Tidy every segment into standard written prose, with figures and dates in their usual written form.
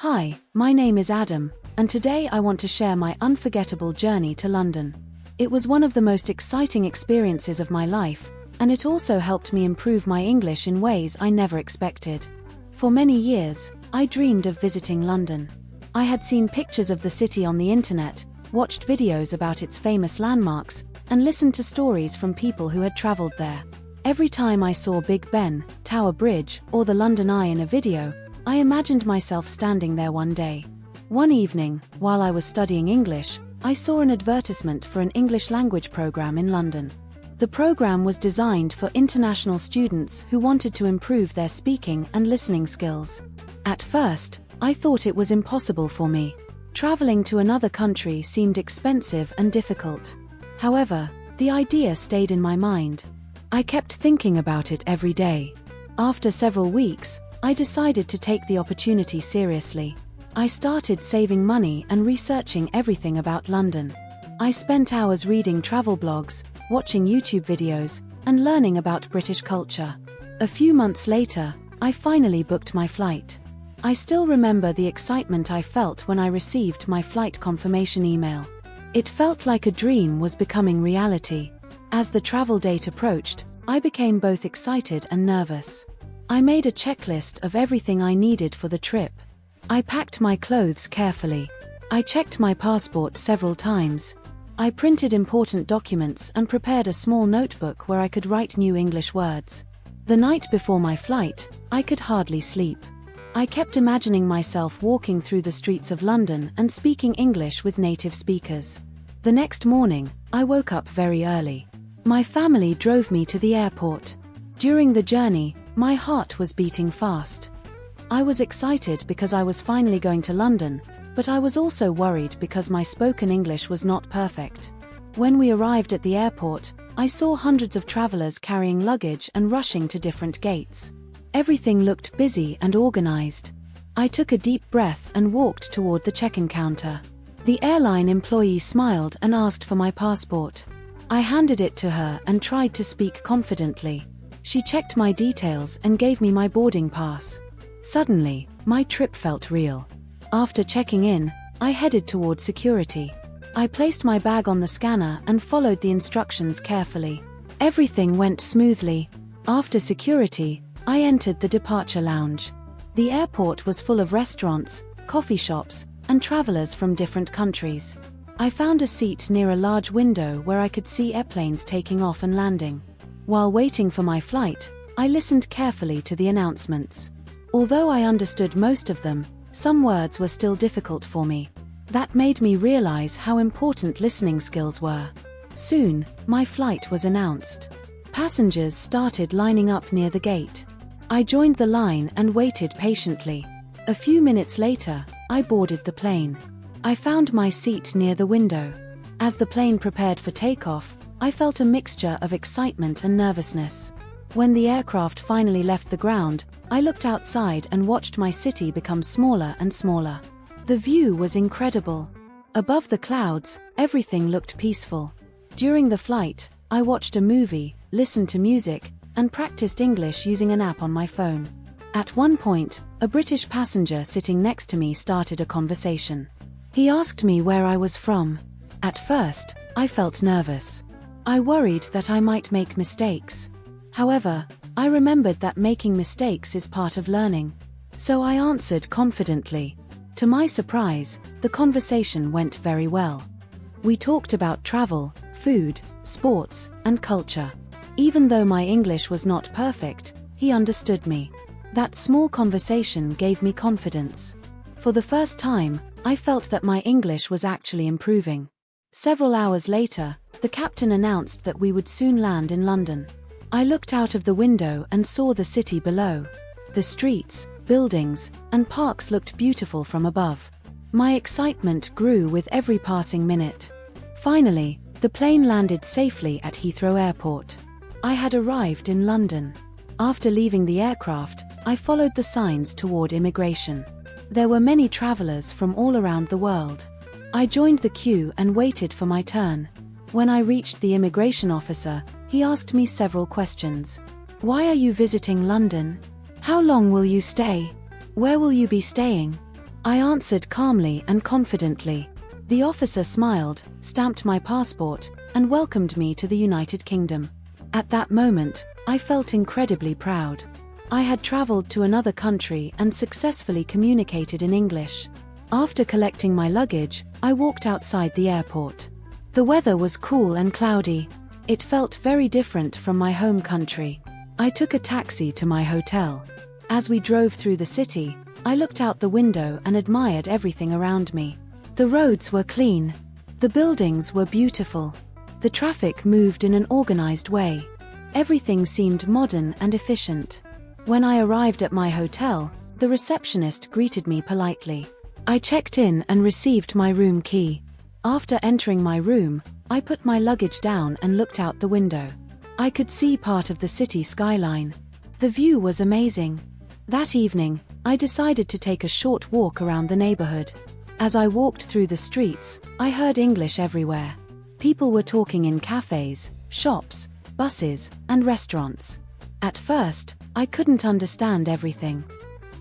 Hi, my name is Adam, and today I want to share my unforgettable journey to London. It was one of the most exciting experiences of my life, and it also helped me improve my English in ways I never expected. For many years, I dreamed of visiting London. I had seen pictures of the city on the internet, watched videos about its famous landmarks, and listened to stories from people who had traveled there. Every time I saw Big Ben, Tower Bridge, or the London Eye in a video, I imagined myself standing there one day. One evening, while I was studying English, I saw an advertisement for an English language program in London. The program was designed for international students who wanted to improve their speaking and listening skills. At first, I thought it was impossible for me. Traveling to another country seemed expensive and difficult. However, the idea stayed in my mind. I kept thinking about it every day. After several weeks, I decided to take the opportunity seriously. I started saving money and researching everything about London. I spent hours reading travel blogs, watching YouTube videos, and learning about British culture. A few months later, I finally booked my flight. I still remember the excitement I felt when I received my flight confirmation email. It felt like a dream was becoming reality. As the travel date approached, I became both excited and nervous. I made a checklist of everything I needed for the trip. I packed my clothes carefully. I checked my passport several times. I printed important documents and prepared a small notebook where I could write new English words. The night before my flight, I could hardly sleep. I kept imagining myself walking through the streets of London and speaking English with native speakers. The next morning, I woke up very early. My family drove me to the airport. During the journey, my heart was beating fast. I was excited because I was finally going to London, but I was also worried because my spoken English was not perfect. When we arrived at the airport, I saw hundreds of travelers carrying luggage and rushing to different gates. Everything looked busy and organized. I took a deep breath and walked toward the check-in counter. The airline employee smiled and asked for my passport. I handed it to her and tried to speak confidently. She checked my details and gave me my boarding pass. Suddenly, my trip felt real. After checking in, I headed toward security. I placed my bag on the scanner and followed the instructions carefully. Everything went smoothly. After security, I entered the departure lounge. The airport was full of restaurants, coffee shops, and travelers from different countries. I found a seat near a large window where I could see airplanes taking off and landing. While waiting for my flight, I listened carefully to the announcements. Although I understood most of them, some words were still difficult for me. That made me realize how important listening skills were. Soon, my flight was announced. Passengers started lining up near the gate. I joined the line and waited patiently. A few minutes later, I boarded the plane. I found my seat near the window. As the plane prepared for takeoff, I felt a mixture of excitement and nervousness. When the aircraft finally left the ground, I looked outside and watched my city become smaller and smaller. The view was incredible. Above the clouds, everything looked peaceful. During the flight, I watched a movie, listened to music, and practiced English using an app on my phone. At one point, a British passenger sitting next to me started a conversation. He asked me where I was from. At first, I felt nervous. I worried that I might make mistakes. However, I remembered that making mistakes is part of learning. So I answered confidently. To my surprise, the conversation went very well. We talked about travel, food, sports, and culture. Even though my English was not perfect, he understood me. That small conversation gave me confidence. For the first time, I felt that my English was actually improving. Several hours later, the captain announced that we would soon land in London. I looked out of the window and saw the city below. The streets, buildings, and parks looked beautiful from above. My excitement grew with every passing minute. Finally, the plane landed safely at Heathrow Airport. I had arrived in London. After leaving the aircraft, I followed the signs toward immigration. There were many travelers from all around the world. I joined the queue and waited for my turn. When I reached the immigration officer, he asked me several questions. Why are you visiting London? How long will you stay? Where will you be staying? I answered calmly and confidently. The officer smiled, stamped my passport, and welcomed me to the United Kingdom. At that moment, I felt incredibly proud. I had traveled to another country and successfully communicated in English. After collecting my luggage, I walked outside the airport. The weather was cool and cloudy. It felt very different from my home country. I took a taxi to my hotel. As we drove through the city, I looked out the window and admired everything around me. The roads were clean. The buildings were beautiful. The traffic moved in an organized way. Everything seemed modern and efficient. When I arrived at my hotel, the receptionist greeted me politely. I checked in and received my room key. After entering my room, I put my luggage down and looked out the window. I could see part of the city skyline. The view was amazing. That evening, I decided to take a short walk around the neighborhood. As I walked through the streets, I heard English everywhere. People were talking in cafes, shops, buses, and restaurants. At first, I couldn't understand everything.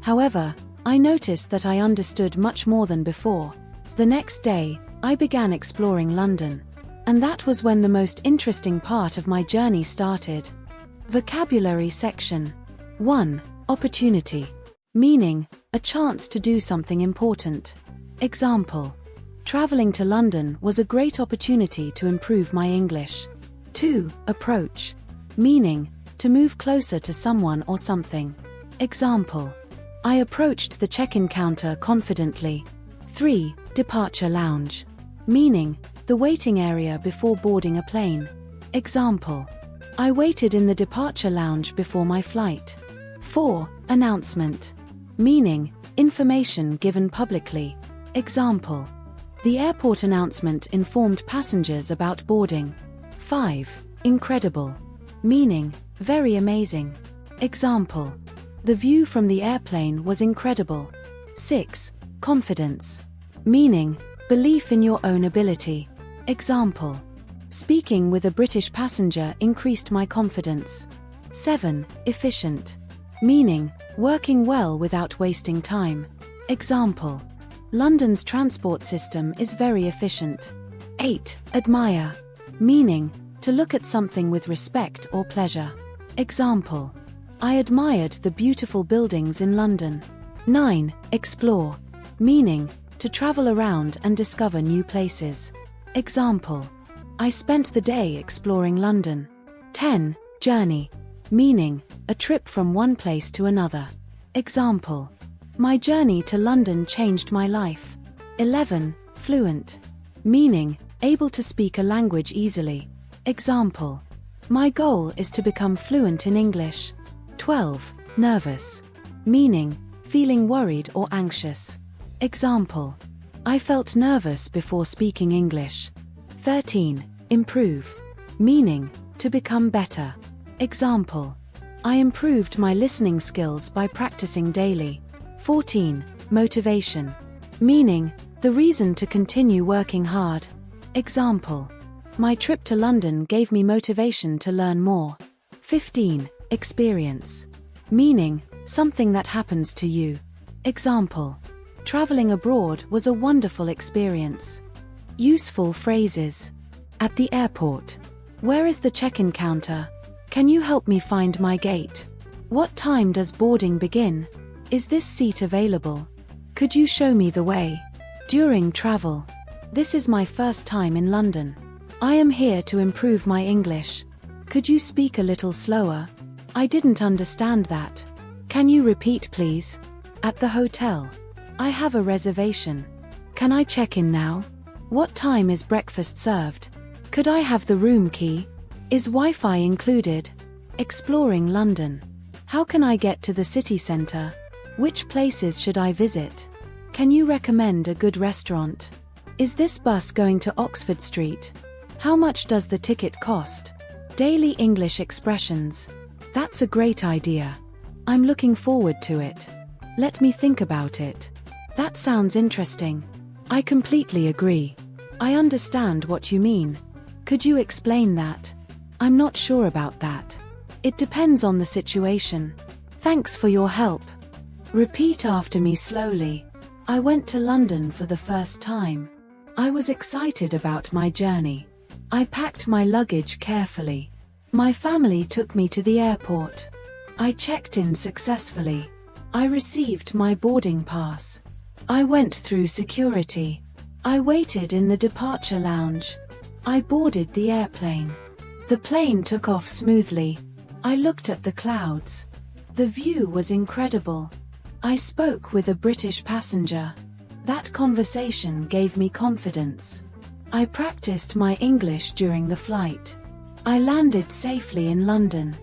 However, I noticed that I understood much more than before. The next day, I began exploring London. And that was when the most interesting part of my journey started. Vocabulary section. 1. Opportunity. Meaning, a chance to do something important. Example. Traveling to London was a great opportunity to improve my English. 2. Approach. Meaning, to move closer to someone or something. Example. I approached the check-in counter confidently. 3. Departure lounge. Meaning, the waiting area before boarding a plane. Example. I waited in the departure lounge before my flight. 4. Announcement. Meaning, information given publicly. Example. The airport announcement informed passengers about boarding. 5. Incredible. Meaning, very amazing. Example. The view from the airplane was incredible. 6. Confidence. Meaning, belief in your own ability. Example. Speaking with a British passenger increased my confidence. 7. Efficient. Meaning, working well without wasting time. Example. London's transport system is very efficient. 8. Admire. Meaning, to look at something with respect or pleasure. Example. I admired the beautiful buildings in London. 9. Explore. Meaning, to travel around and discover new places. Example. I spent the day exploring London. 10. Journey. Meaning, a trip from one place to another. Example. My journey to London changed my life. 11. Fluent. Meaning, able to speak a language easily. Example. My goal is to become fluent in English. 12. Nervous. Meaning, feeling worried or anxious. Example. I felt nervous before speaking English. 13. Improve. Meaning, to become better. Example. I improved my listening skills by practicing daily. 14. Motivation. Meaning, the reason to continue working hard. Example. My trip to London gave me motivation to learn more. 15. Experience. Meaning, something that happens to you. Example. Traveling abroad was a wonderful experience. Useful phrases. At the airport. Where is the check-in counter? Can you help me find my gate? What time does boarding begin? Is this seat available? Could you show me the way? During travel. This is my first time in London. I am here to improve my English. Could you speak a little slower? I didn't understand that. Can you repeat please? At the hotel. I have a reservation. Can I check in now? What time is breakfast served? Could I have the room key? Is Wi-Fi included? Exploring London. How can I get to the city centre? Which places should I visit? Can you recommend a good restaurant? Is this bus going to Oxford Street? How much does the ticket cost? Daily English expressions. That's a great idea. I'm looking forward to it. Let me think about it. That sounds interesting. I completely agree. I understand what you mean. Could you explain that? I'm not sure about that. It depends on the situation. Thanks for your help. Repeat after me slowly. I went to London for the first time. I was excited about my journey. I packed my luggage carefully. My family took me to the airport. I checked in successfully. I received my boarding pass. I went through security. I waited in the departure lounge. I boarded the airplane. The plane took off smoothly. I looked at the clouds. The view was incredible. I spoke with a British passenger. That conversation gave me confidence. I practiced my English during the flight. I landed safely in London.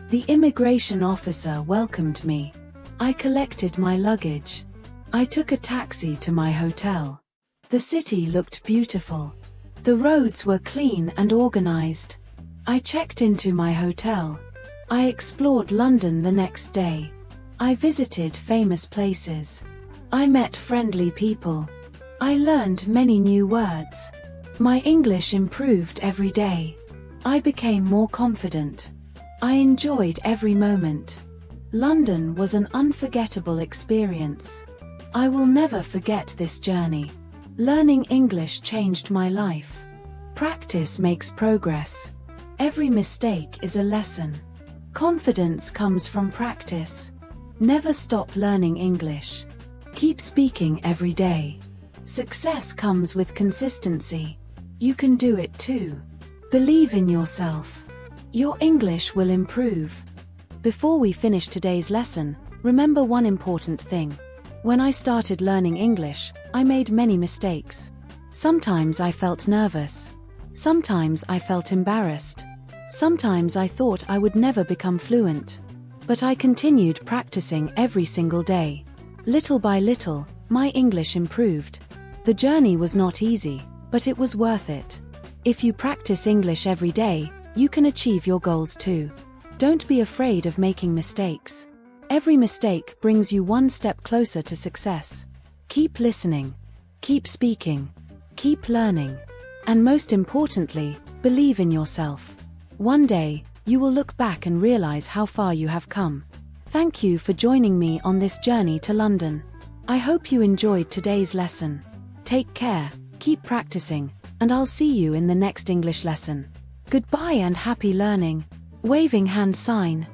The immigration officer welcomed me. I collected my luggage. I took a taxi to my hotel. The city looked beautiful. The roads were clean and organized. I checked into my hotel. I explored London the next day. I visited famous places. I met friendly people. I learned many new words. My English improved every day. I became more confident. I enjoyed every moment. London was an unforgettable experience. I will never forget this journey. Learning English changed my life. Practice makes progress. Every mistake is a lesson. Confidence comes from practice. Never stop learning English. Keep speaking every day. Success comes with consistency. You can do it too. Believe in yourself. Your English will improve. Before we finish today's lesson, remember one important thing. When I started learning English, I made many mistakes. Sometimes I felt nervous. Sometimes I felt embarrassed. Sometimes I thought I would never become fluent. But I continued practicing every single day. Little by little, my English improved. The journey was not easy, but it was worth it. If you practice English every day, you can achieve your goals too. Don't be afraid of making mistakes. Every mistake brings you one step closer to success. Keep listening. Keep speaking. Keep learning. And most importantly, believe in yourself. One day, you will look back and realize how far you have come. Thank you for joining me on this journey to London. I hope you enjoyed today's lesson. Take care, keep practicing, and I'll see you in the next English lesson. Goodbye and happy learning. Waving hand sign.